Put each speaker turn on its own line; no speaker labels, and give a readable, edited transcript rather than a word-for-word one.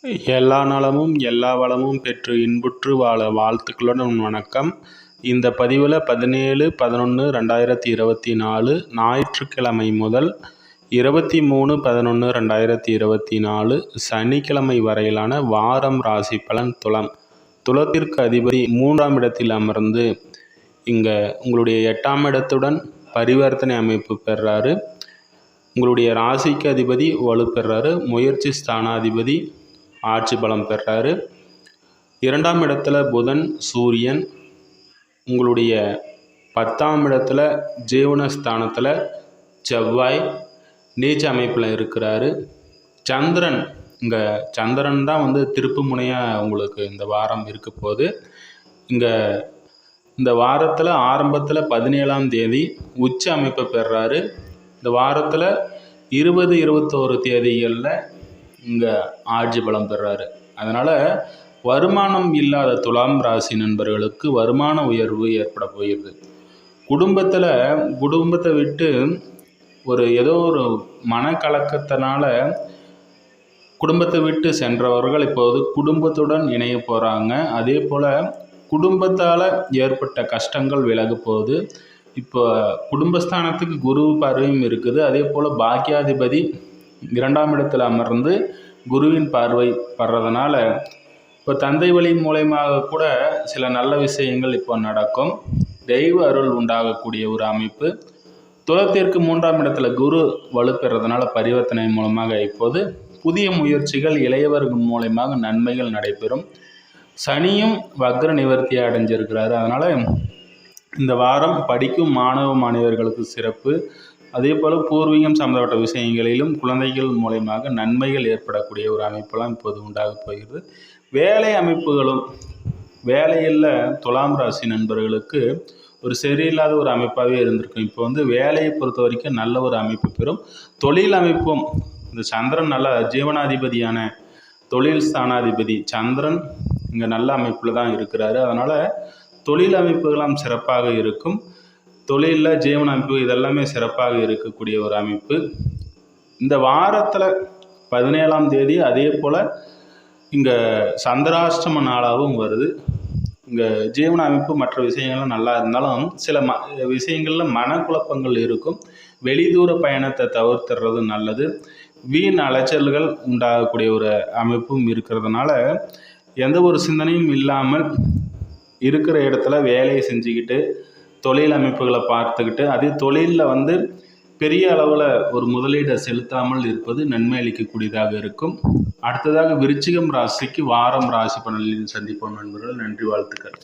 எல்லா நலமும் எல்லா வளமும் பெற்று இன்புற்று வாழ வாழ்த்துக்களுடன் வணக்கம். இந்த பதிவில் 17/11/2024 ஞாயிற்றுக்கிழமை முதல் 23/11/2024 சனிக்கிழமை வரையிலான வாரம் ராசி பலன் துலாம். துலத்திற்கு அதிபதி 3ஆம் இடத்தில் அமர்ந்து இங்கே உங்களுடைய 8ஆம் இடத்துடன் பரிவர்த்தனை அமைப்பு பெறாரு. உங்களுடைய ராசிக்கு அதிபதி வலுப்பெறாரு. முயற்சி ஸ்தானாதிபதி ஆட்சி பலம் பெறாரு. 2ஆம் இடத்துல புதன் சூரியன், உங்களுடைய 10ஆம் இடத்துல ஜீவனஸ்தானத்தில் செவ்வாய் நீச்ச அமைப்பில் இருக்கிறாரு. சந்திரன் இங்கே சந்திரன் தான் திருப்பு முனையாக உங்களுக்கு இந்த வாரம் இருக்க போகுது. இங்கே இந்த வாரத்தில் ஆரம்பத்தில் 17ஆம் தேதி உச்ச அமைப்பை பெறாரு. இந்த வாரத்தில் 20, 21 தேதிகளில் இங்கே ஆட்சி பலம் பெறாரு. அதனால் வருமானம் இல்லாத துலாம் ராசி நண்பர்களுக்கு வருமான உயர்வு ஏற்பட போகிறது. குடும்பத்தை விட்டு ஏதோ ஒரு மனக்கலக்கத்தினால குடும்பத்தை விட்டு சென்றவர்கள் இப்போது குடும்பத்துடன் இணைய போகிறாங்க. அதே போல் குடும்பத்தால் ஏற்பட்ட கஷ்டங்கள் விலக போகுது. இப்போ குடும்பஸ்தானத்துக்கு குரு பார்வையும் இருக்குது. அதே போல் பாக்கியாதிபதி 2ஆம் இடத்தில் அமர்ந்து குருவின் பார்வை படுறதுனால இப்போ தந்தை வழி மூலயமாக கூட சில நல்ல விஷயங்கள் இப்போ நடக்கும். தெய்வ அருள் உண்டாகக்கூடிய ஒரு அமைப்பு. துலத்திற்கு 3ஆம் இடத்துல குரு வலுப்பெறதுனால பரிவர்த்தனை மூலமாக இப்போது புதிய முயற்சிகள் இளையவர்கள் மூலமாக நன்மைகள் நடைபெறும். சனியும் வக்ர நிவர்த்தியை அடைஞ்சிருக்கிறாரு. அதனால் இந்த வாரம் படிக்கும் மாணவர்களுக்கு சிறப்பு. அதே போல் பூர்வீகம் சம்பந்தப்பட்ட விஷயங்களிலும் குழந்தைகள் மூலமாக நன்மைகள் ஏற்படக்கூடிய ஒரு அமைப்பெல்லாம் இப்போது உண்டாக போகிறது. வேலை அமைப்புகளும் வேலையில் துலாம் ராசி நண்பர்களுக்கு ஒரு சரியில்லாத ஒரு அமைப்பாகவே இருந்திருக்கும். இப்போ வேலையை பொறுத்த வரைக்கும் நல்ல ஒரு அமைப்பு பெறும். தொழில் அமைப்பும் இந்த சந்திரன் நல்ல ஜீவனாதிபதியான தொழில் ஸ்தானாதிபதி சந்திரன் இங்கே நல்ல அமைப்பில் தான் இருக்கிறாரு. அதனால் தொழில் அமைப்புகளாம் சிறப்பாக இருக்கும். தொழிலில் ஜீவன அமைப்பு இதெல்லாமே சிறப்பாக இருக்கக்கூடிய ஒரு அமைப்பு. இந்த வாரத்தில் 17ஆம் தேதி அதே போல் இங்கே சந்திராஷ்டம நாளாகவும் வருது. இங்கே ஜீவன அமைப்பு மற்ற விஷயங்கள்லாம் நல்லா இருந்தாலும் சில விஷயங்களில் மனக்குழப்பங்கள் இருக்கும். வெளிதூர பயணத்தை தவிர்த்துறது நல்லது. வீண் அலைச்சல்கள் உண்டாகக்கூடிய ஒரு அமைப்பும் இருக்கிறதுனால எந்த ஒரு சிந்தனையும் இல்லாமல் இருக்கிற இடத்துல வேலையை செஞ்சுக்கிட்டு தொழில் அமைப்புகளை பார்த்துக்கிட்டு அதே தொழிலில் பெரிய அளவில் ஒரு முதலீடை செலுத்தாமல் இருப்பது நன்மை அளிக்கக்கூடியதாக இருக்கும். அடுத்ததாக விருச்சிகம் ராசிக்கு வாரம் ராசி பலனில் சந்திப்போம் நண்பர்கள். நன்றி, வாழ்த்துக்கள்.